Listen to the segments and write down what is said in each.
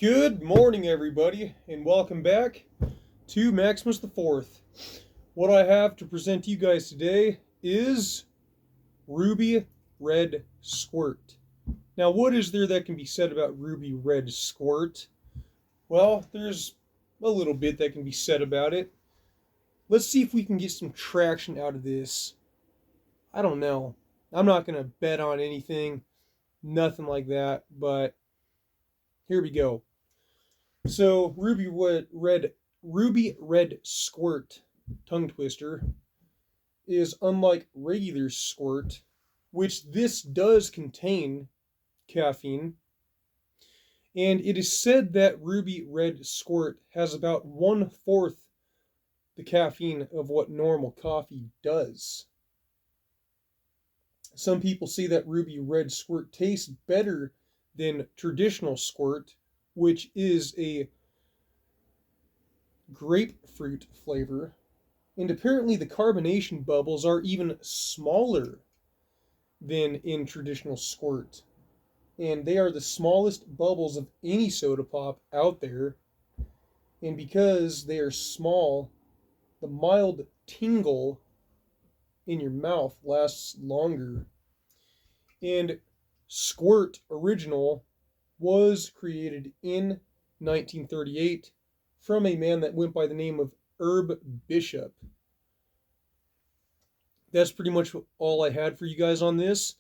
Good morning, everybody, and welcome back to Maximus the Fourth. What I have to present to you guys today is Ruby Red Squirt. Now, what is there that can be said about Ruby Red Squirt? Well, there's a little bit that can be said about it. Let's see if we can get some traction out of this. I don't know. I'm not going to bet on anything, nothing like that, but here we go. So Ruby Red Squirt tongue twister is unlike regular squirt, which this does contain caffeine, and it is said that Ruby Red Squirt has about 1/4 the caffeine of what normal coffee does. Some people say that Ruby Red Squirt tastes better than traditional squirt, which is a grapefruit flavor, and apparently the carbonation bubbles are even smaller than in traditional squirt. And they are the smallest bubbles of any soda pop out there. And because they are small, the mild tingle in your mouth lasts longer. And Squirt Original was created in 1938 from a man that went by the name of Herb Bishop. That's pretty much all I had for you guys on this.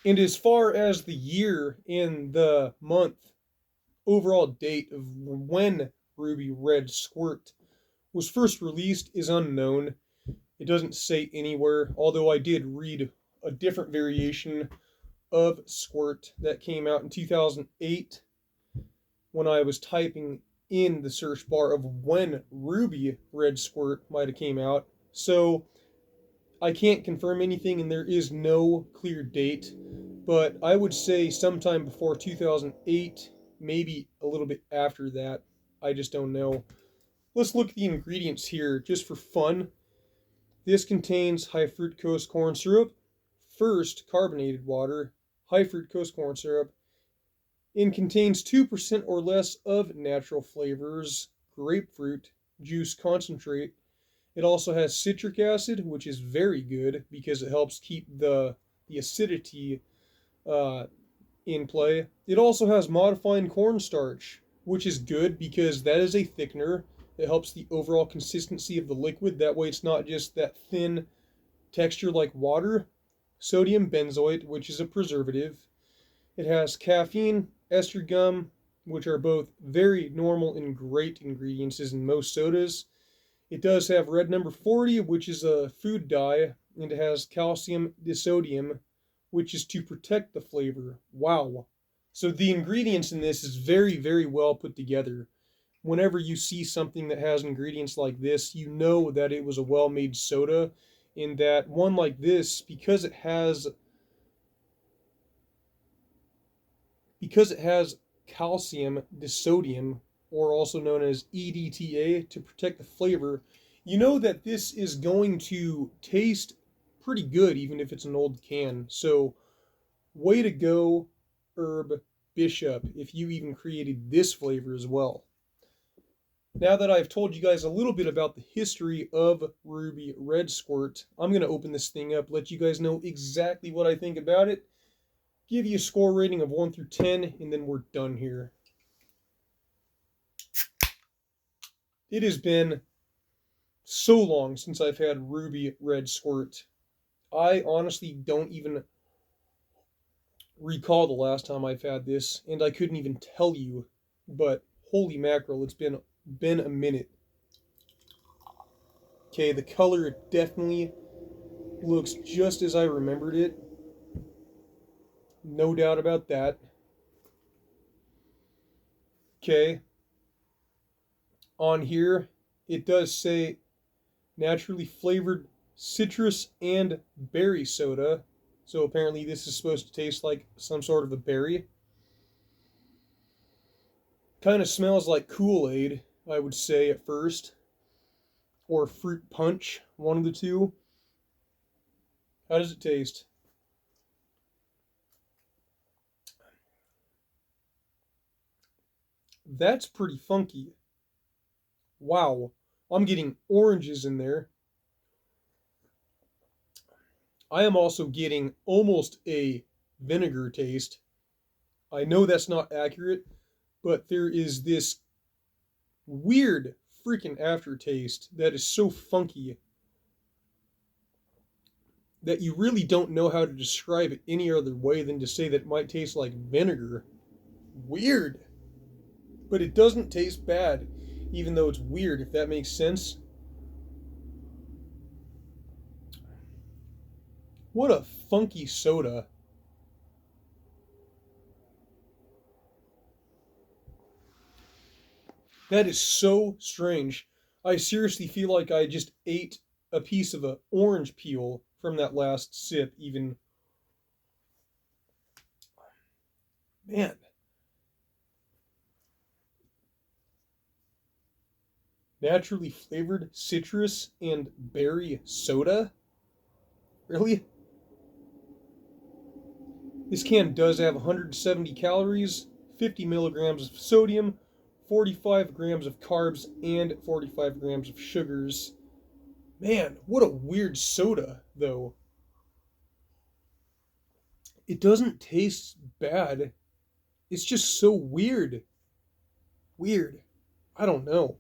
And as far as the year and the month, overall date of when Ruby Red Squirt was first released is unknown. It doesn't say anywhere, although I did read a different variation of Squirt that came out in 2008 when I was typing in the search bar of when Ruby Red Squirt might have came out. So I can't confirm anything and there is no clear date, but I would say sometime before 2008, maybe a little bit after that. I just don't know. Let's look at the ingredients here just for fun. This contains high fructose corn syrup, first carbonated water, high fructose corn syrup, and contains 2% or less of natural flavors, grapefruit juice concentrate. It also has citric acid, which is very good because it helps keep the acidity in play. It also has modified cornstarch, which is good because that is a thickener. It helps the overall consistency of the liquid. That way it's not just that thin texture like water. Sodium benzoate, which is a preservative. It has caffeine, ester gum, which are both very normal and great ingredients in most sodas. It does have red number 40, which is a food dye, and it has calcium disodium, which is to protect the flavor. Wow. So the ingredients in this is very, very well put together. Whenever you see something that has ingredients like this, you know that it was a well-made soda, in that one like this, because it has calcium disodium, or also known as EDTA, to protect the flavor, you know that this is going to taste pretty good even if it's an old can. So, way to go, Herb Bishop, if you even created this flavor as well. Now that I've told you guys a little bit about the history of Ruby Red Squirt, I'm going to open this thing up, let you guys know exactly what I think about it, give you a score rating of 1 through 10, and then we're done here. It has been so long since I've had Ruby Red Squirt. I honestly don't even recall the last time I've had this, and I couldn't even tell you, but holy mackerel, it's been a minute. Okay, the color definitely looks just as I remembered it. No doubt about that. Okay, on here it does say naturally flavored citrus and berry soda. So apparently this is supposed to taste like some sort of a berry. Kind of smells like Kool-Aid, I would say at first. Or fruit punch, one of the two. How does it taste? That's pretty funky. Wow. I'm getting oranges in there. I am also getting almost a vinegar taste. I know that's not accurate, but there is this weird freaking aftertaste that is so funky that you really don't know how to describe it any other way than to say that it might taste like vinegar. Weird. But it doesn't taste bad, even though it's weird, if that makes sense. What a funky soda. That is so strange. I seriously feel like I just ate a piece of an orange peel from that last sip, even. Man, naturally flavored citrus and berry soda? Really? This can does have 170 calories, 50 milligrams of sodium, 45 grams of carbs, and 45 grams of sugars. Man, what a weird soda, though. It doesn't taste bad. It's just so weird. Weird. I don't know.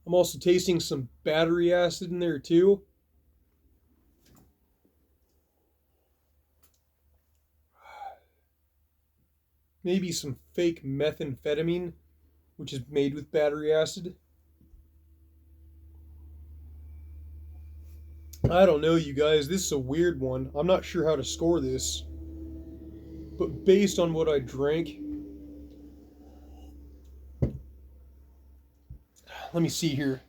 I'm also tasting some battery acid in there, too. Maybe some fake methamphetamine, which is made with battery acid. I don't know, you guys. This is a weird one. I'm not sure how to score this. But based on what I drank, let me see here.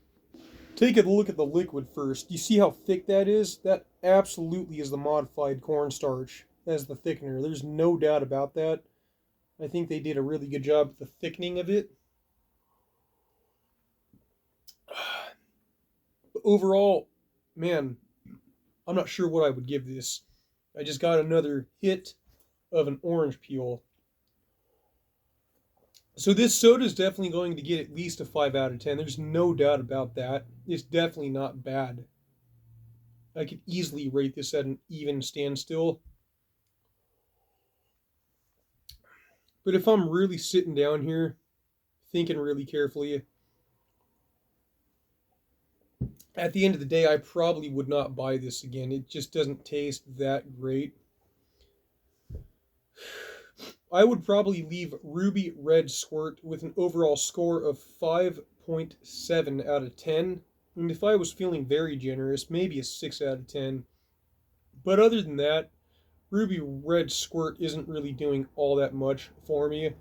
Take a look at the liquid first. You see how thick that is? That absolutely is the modified cornstarch as the thickener. There's no doubt about that. I think they did a really good job with the thickening of it. But overall, man, I'm not sure what I would give this. I just got another hit of an orange peel. So this soda is definitely going to get at least a 5 out of 10. There's no doubt about that. It's definitely not bad. I could easily rate this at an even standstill. But if I'm really sitting down here, thinking really carefully, at the end of the day, I probably would not buy this again. It just doesn't taste that great. I would probably leave Ruby Red Squirt with an overall score of 5.7 out of 10. And if I was feeling very generous, maybe a 6 out of 10. But other than that, Ruby Red Squirt isn't really doing all that much for me.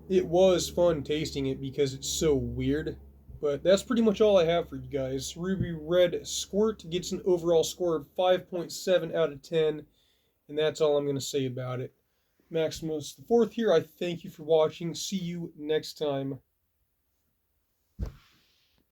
It was fun tasting it because it's so weird. But that's pretty much all I have for you guys. Ruby Red Squirt gets an overall score of 5.7 out of 10. And that's all I'm going to say about it. Maximus the Fourth here. I thank you for watching. See you next time.